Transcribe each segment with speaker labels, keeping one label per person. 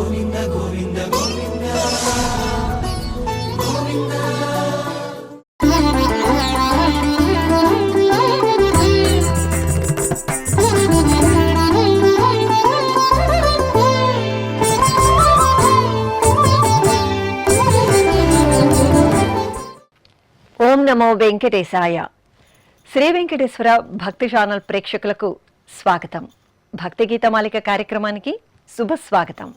Speaker 1: గోవింద గోవింద గోవింద గోవింద.
Speaker 2: ఓం నమో వెంకటేశాయ. శ్రీ వెంకటేశ్వర భక్తి ఛానల్ ప్రేక్షకులకు స్వాగతం. భక్తి గీతమాలిక కార్యక్రమానికి శుభస్వాగతం.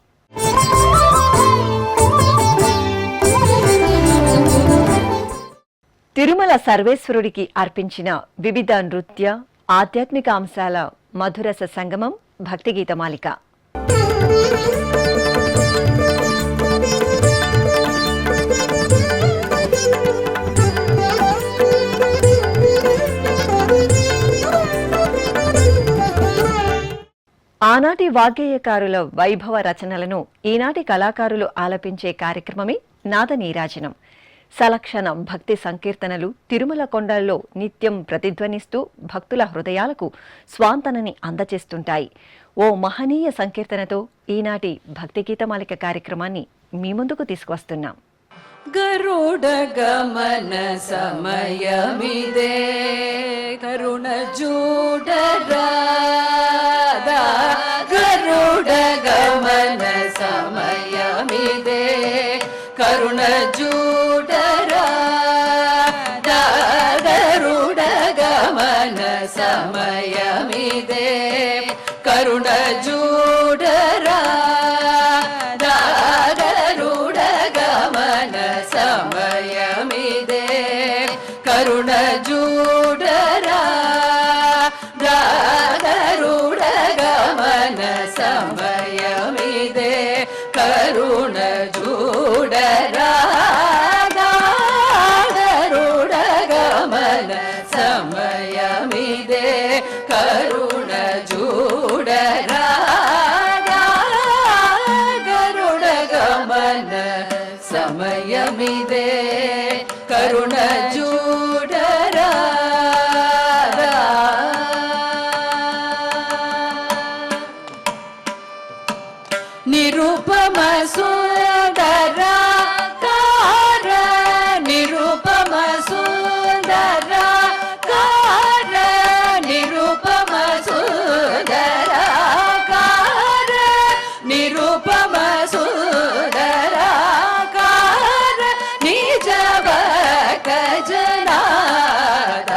Speaker 2: తిరుమల సర్వేశ్వరుడికి అర్పించిన వివిధ నృత్య ఆధ్యాత్మిక అంశాల మధురస సంగమం భక్తి గీతమాలిక. ఆనాటి వాగ్గేయకారుల వైభవ రచనలను ఈనాటి కళాకారులు ఆలపించే కార్యక్రమమే నాద నీరాజనం. సలక్షణం భక్తి సంకీర్తనలు తిరుమల కొండల్లో నిత్యం ప్రతిధ్వనిస్తూ భక్తుల హృదయాలకు స్వాంతనని అందచేస్తుంటాయి. ఓ మహనీయ సంకీర్తనతో ఈనాటి భక్తి గీతమాలిక కార్యక్రమాన్ని మీ ముందుకు తీసుకువస్తున్నాం.
Speaker 3: గరుడ గమన సమయమిదే కరుణ చూడరా, గరుడ గమన సమయమిదే కరుణ చూడరా, గరుడ గమన సమయమిదే కరుణ చూడరా, గరుడ గమన సమయమిదే కరుణ చూడరా, గరుడ గమన సమయమిదే కరుణ చూడరా, గరుడ గమన సమయమిదే కరుణ చూడరా, గరుడ గమన సమయమిదే కరుణ చూడరా. నిరుపమ సుందరా కార, నిరుపమ సుందరా కార, నిరుపమ సుందరా కార, నిరుపమ సుందరా కార, నిజ భక్త జనాధార,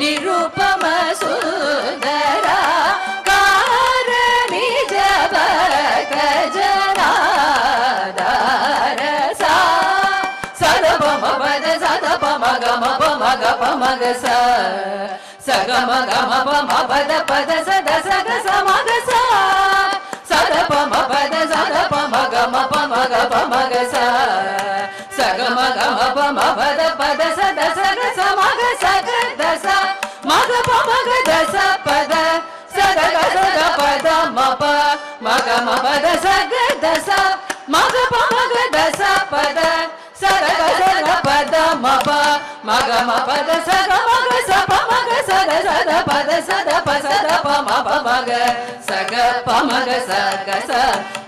Speaker 3: నిరుపమ సుందరా కార, నిజ భక్త జనాధార. సా సదపమ పద సదపమ గమ పమ గప మగ స సగమ గమ పమ పద పద సద సగ సమగ స సదపమ పద సదపమ గమ పమ గప మగ స సగమ గమ పమ పద పద సద సగ సమగ సగ దస మగ పమగ దస పద సదగ సద పద మప మగ మపద సగ దస మగ పమగ దస పద సదగ సద పద మప మగ మపద సగ మగ సప మగ సద సద పద సద ప సద ప మప మగ సగ పమగ సగ స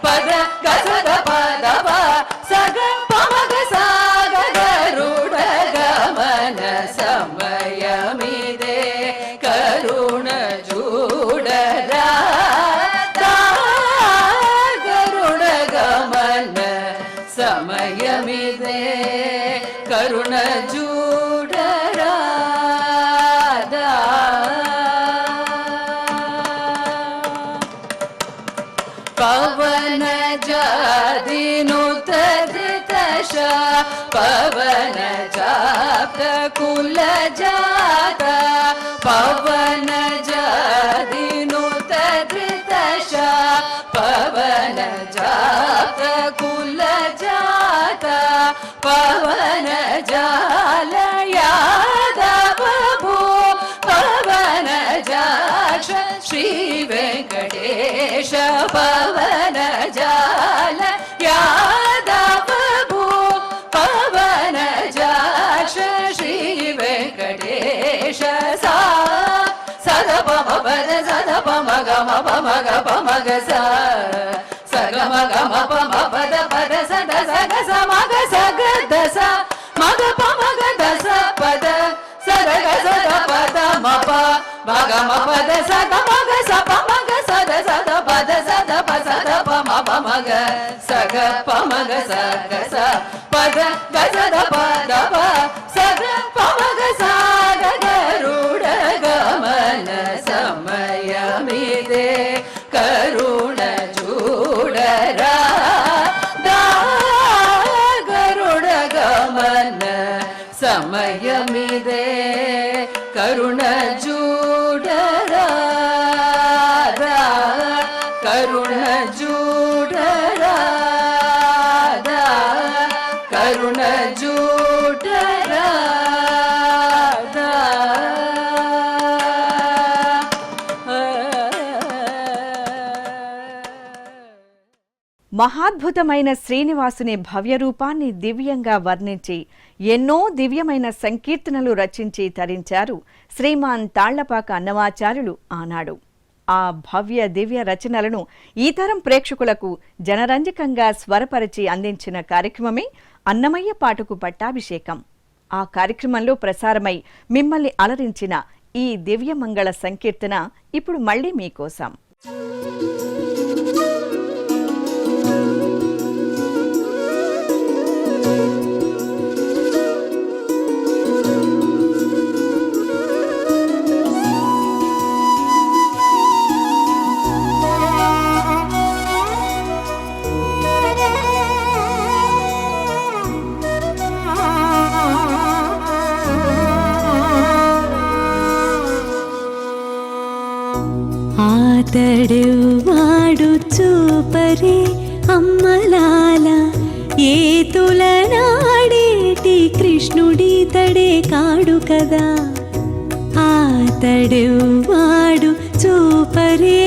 Speaker 3: పద గ సద పద ప సగ పమగ సగ గరుడ గమన సమయమిదే కరుణ చూడరా, గరుడ గమన సమయమిదే కరుణ చూడరా. పవన జాదినుత ధృతశ పవన జాత కుల జాత, పవన జాదినుత ధృతశ పవన జాత కుల జాత, పవన జాల యాదవ భూ పవన జాక్ష శ్రీ వెంకటేశ పవన జాల యాదవ భూ పవన జాక్ష శ్రీ వెంకటేశ సా సద పమ పద సద పమ గమ పమ గ పమ గ స సగ గమ పద సగ మగ సప మగ సద సద పద సద పసద పమ పమగ సగ పమగ సగ స పద గసద పద ప సగ పమగ సాగ గరుడ గమన సమయమిదే కరుణ చూడరా గరుడ గమన సమయమిదే కరుణ చూడరా కరుణ చూడరా కరుణ చూడరా
Speaker 2: మహాద్భుతమైన శ్రీనివాసుని భవ్య రూపాన్ని దివ్యంగా వర్ణించి ఎన్నో దివ్యమైన సంకీర్తనలు రచించి తరించారు శ్రీమాన్ తాళ్లపాక అన్నమాచార్యులు ఆనాడు. ఆ భవ్య దివ్య రచనలను ఈ తరం ప్రేక్షకులకు జనరంజకంగా స్వరపరిచి అందించిన కార్యక్రమమే అన్నమయ్య పాటకు పట్టాభిషేకం. ఆ కార్యక్రమంలో ప్రసారమై మిమ్మల్ని అలరించిన ఈ దివ్యమంగళ సంకీర్తన ఇప్పుడు మళ్ళీ మీకోసం.
Speaker 4: ఆతడెవ్వాడు చూపరే అమ్మలాల ఏతులనాడేటి కృష్ణుడితడే కాడు కదా. ఆతడెవ్వాడు చూపరే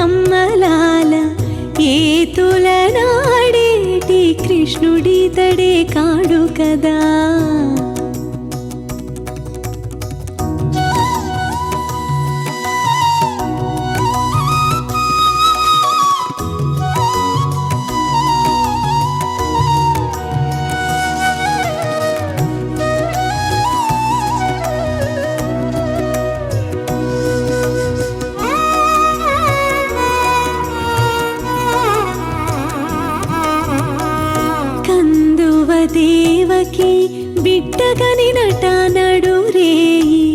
Speaker 4: అమ్మలాల ఏతులనాడేటి కృష్ణుడితడే కాడు కదా. దేవకి బిడ్డగని నటనడు రేయి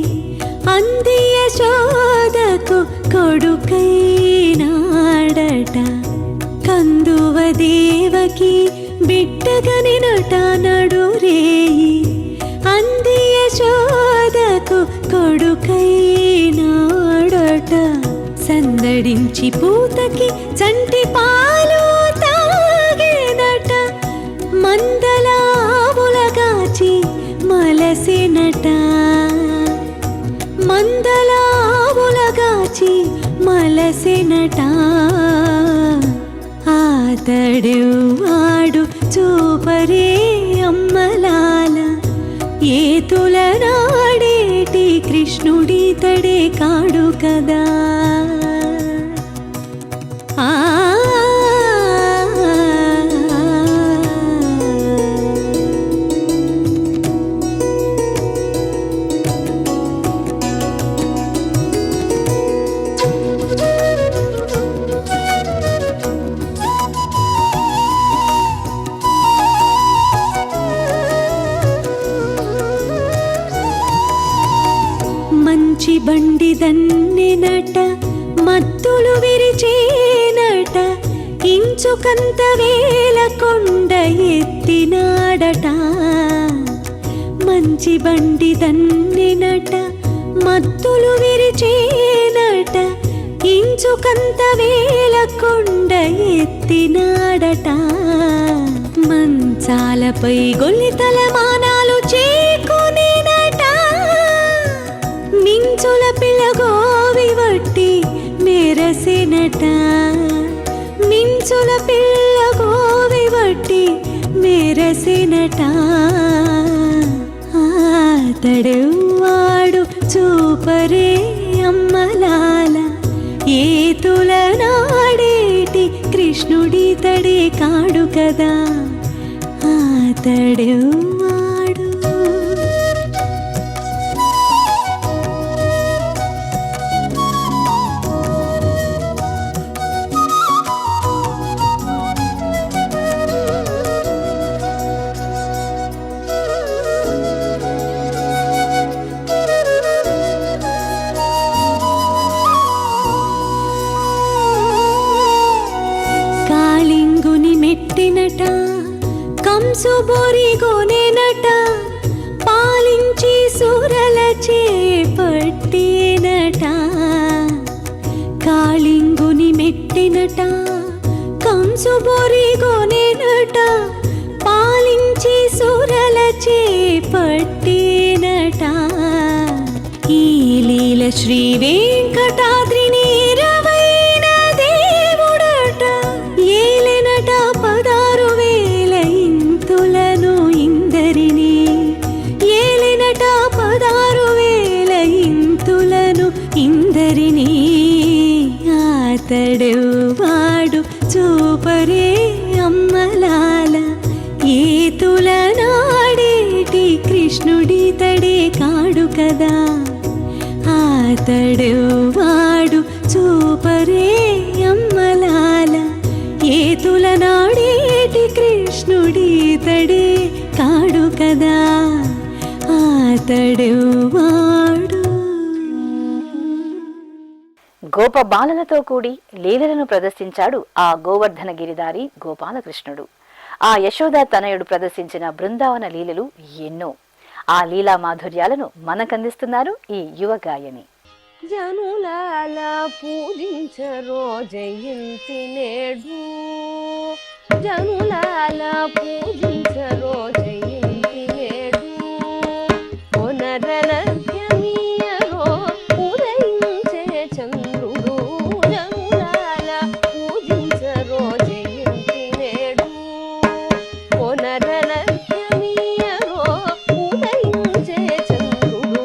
Speaker 4: అంది యశోదకు కొడుకైనాడట. కందువ దేవకి బిడ్డగని నటనడు రేయి అంది యశోదకు కొడుకైనాడట. సందడించి పూతకి చంటి పాలు తాగేనట. మందలావులగాచి మలసినట. మందలావులగాచి మలసినట. ఆతడెవ్వాడు చూపరే అమ్మలాల ఏతులనాడేటి కృష్ణుడితడే కాడు కదా. మంచి బండి దన్నెనట మత్తులు విరిచేనట. ఇంచుకంత వేల కొండ ఎత్తినాడట. మంచి బండి దన్నెనట మత్తులు విరిచేనట. ఇంచుకంత వేల కొండ ఎత్తినాడట. మంచాలపై గొల్లితల మానాలు చేకునేనట. మించుల పిల్లగోవి వట్టి మెరసెనట. మించుల పిల్లగోవి వట్టి మెరసెనట. ఆతడెవ్వాడు చూపరే అమ్మలాల ఏతులనాడేటి కృష్ణుడితడే కాడు కదా. ఆతడెవ్వాడు మెట్టినట కంసు బోరిగోనేనట పాలించి సురల చేపట్టేనట కాళింగుని మెట్టినట కంసు బోరిగోనేనట పాలించి సురల చేపట్టేనట ఈ లీల శ్రీ వెంకటాద్రిని రవైన దేవుడట ఏలెనట 16,000 ఇంతులను ఇందరిని ఏలెనట 16,000 ఇంతులను ఇందరిని ఆతడెవ్వాడు చూపరే అమ్మలాల ఏతుల నాడేటి కృష్ణుడితడే కాడు కదా ఆతడెవ్వాడు చూపరే అమ్మలాల ఏతుల నాడేటి కృష్ణుడితడే కాడు కదా ఆతడెవ్వాడు.
Speaker 2: గోప బాలలతో కూడి లీలలను ప్రదర్శించాడు ఆ గోవర్ధన గిరిదారి గోపాలకృష్ణుడు. ఆ యశోద తనయుడు ప్రదర్శించిన బృందావన లీలలు ఎన్నో. ఆ లీలా మాధుర్యాలను మనకందిస్తున్నారు ఈ యువ గాయని.
Speaker 5: జనులాల పూజించరో జయంతి నేడు జనులాల పూజించరో జయంతి నేడు పునరనర్ఘ్యమీయరో ఉదయించే చంద్రుడు జనులాల పూజించరో జయంతి నేడు పునరనర్ఘ్యమీయరో ఉదయించే చంద్రుడు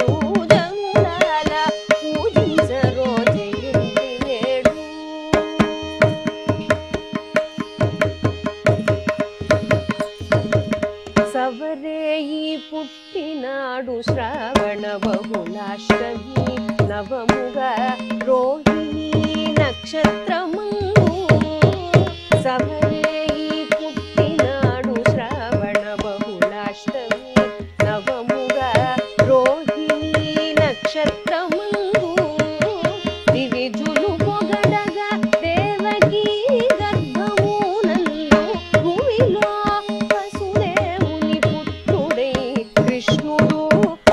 Speaker 5: జనులాల పూజించరో జయంతి నేడు. సవరేయి పుట్టినాడు శ్రావణ బహుళాష్టమి నవముగా రోహిణి నక్షత్రమందు సవరేయి పుట్టినాడు శ్రావణ బహుళాష్టమి నవముగా రోహిణి నక్షత్రమందు దివిజులు పొగడగా దేవకీ గర్భమునందు భూమిలో వసుదేవుని పుత్రుడై కృష్ణుడు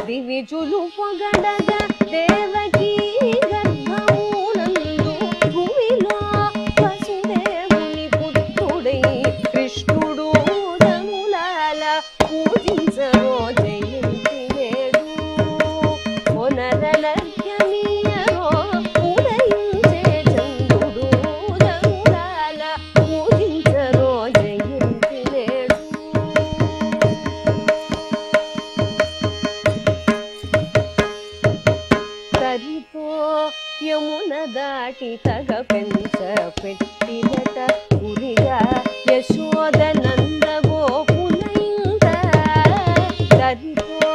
Speaker 5: దివిజులు పొగడగా దేవకీ గర్భమునందు భూమిలో వసుదేవుని పుత్రుడై కృష్ణుడు జనులాల పూజించరో జయంతి నేడు పునరనర్ఘ్యమీయరో ఉదయించే చంద్రుడు జనులాల పూజించరో జయంతి నేడు. తరితో యమున దాటి తగ పెంచ పెట్టినట గురిగా యశోద నంద గోపుల ఇంట తరితో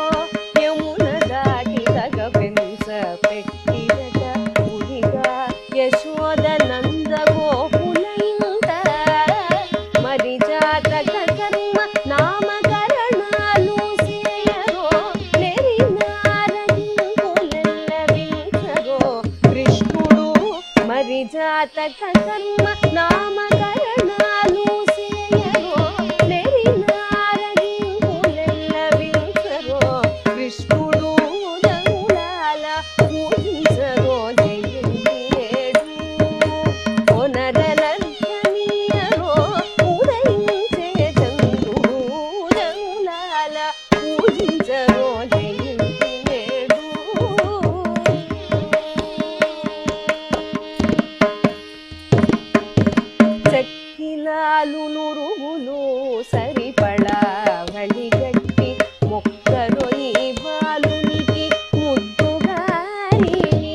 Speaker 5: యమున దాటి తగ పెంచ పెట్టినట గురిగా యశోద నంద గోపుల ఇంట మరి జాతక కర్మ నామకరణాలు చేయరో నెరినారగింపులెల్లవించరో కృష్ణుడు మరి జాతక కర్మ నామకరణాలు చేయరో నెరినారగింపులెల్లవించరో కృష్ణుడు జనులాల పూజించరో జయంతి నేడు పునరనర్ఘ్యమీయరో ఉదయించే చంద్రుడు జనులాల పూజించరో జయంతి నేడు. చక్కిలాలు నురుగులు సరిపడా వడిగట్టి మొక్కరొయి బాలునికి ముద్దుగారిని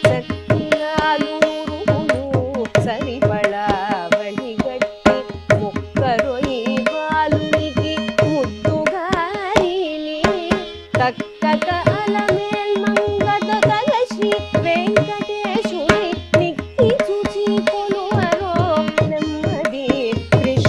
Speaker 5: చక్కిలాలు నురుగులు సరిపడా వడిగట్టి మొక్కరొయి బాలునికి ముద్దుగారిని తక్కక అలమేల్ మంగత కలశ్రీ వెంకటేశుని నిక్కి చూచి కొలువరో నెమ్మది కృష్ణ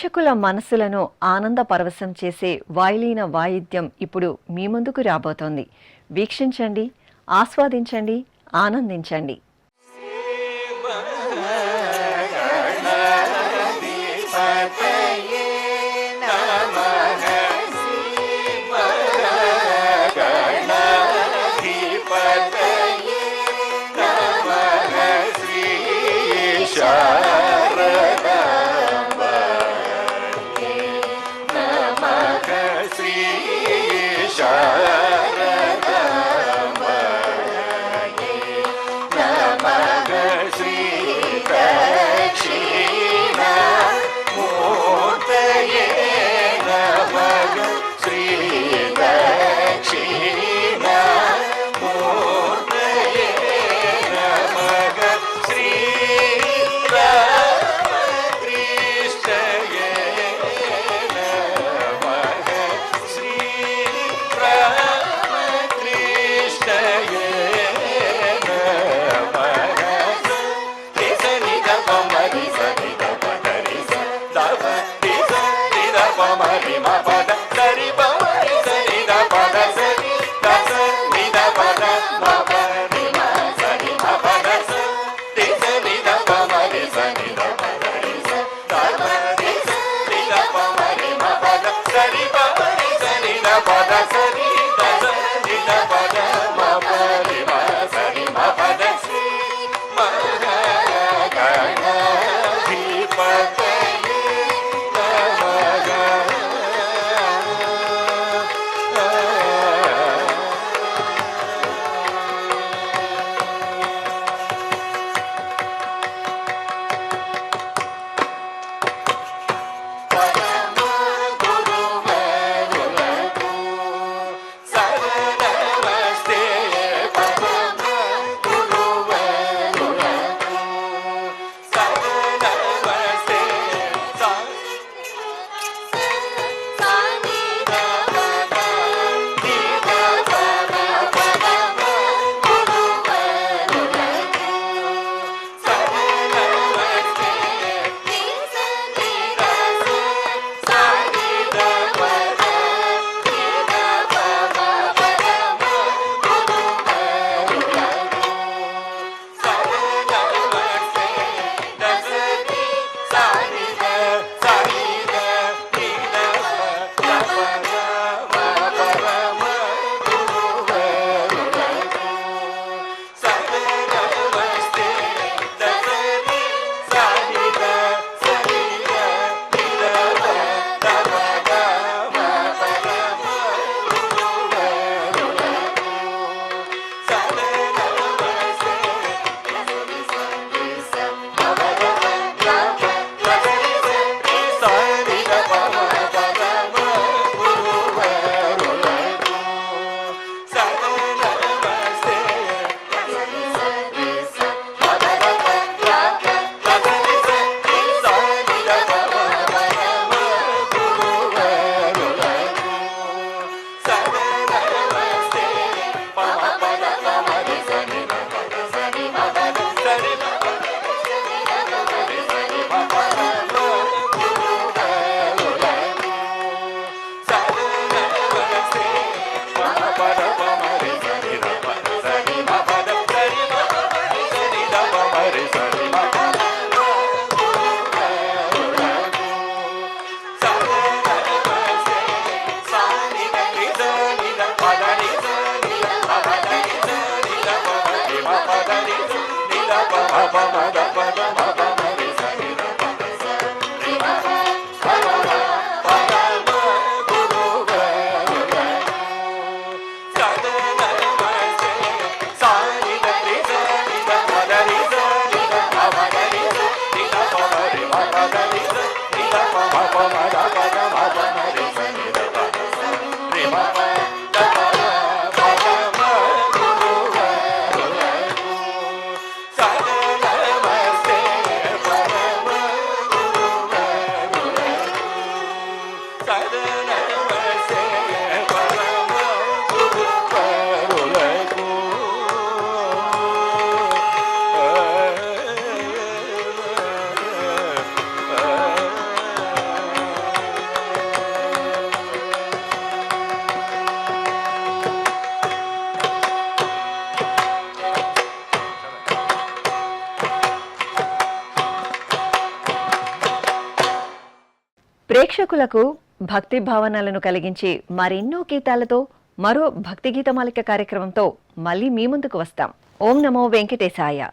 Speaker 6: ప్రేక్షకుల మనసులను ఆనంద పరవశం చేసే వాయులీన వాయిద్యం ఇప్పుడు మీ ముందుకు రాబోతోంది. వీక్షించండి, ఆస్వాదించండి, ఆనందించండి. ప్రేక్షకులకు భక్తి భావనలను కలిగించే మరెన్నో గీతాలతో మరో భక్తి గీతమాలిక కార్యక్రమంతో మళ్ళీ మీ ముందుకు వస్తాం. ఓం నమో వెంకటేశాయ.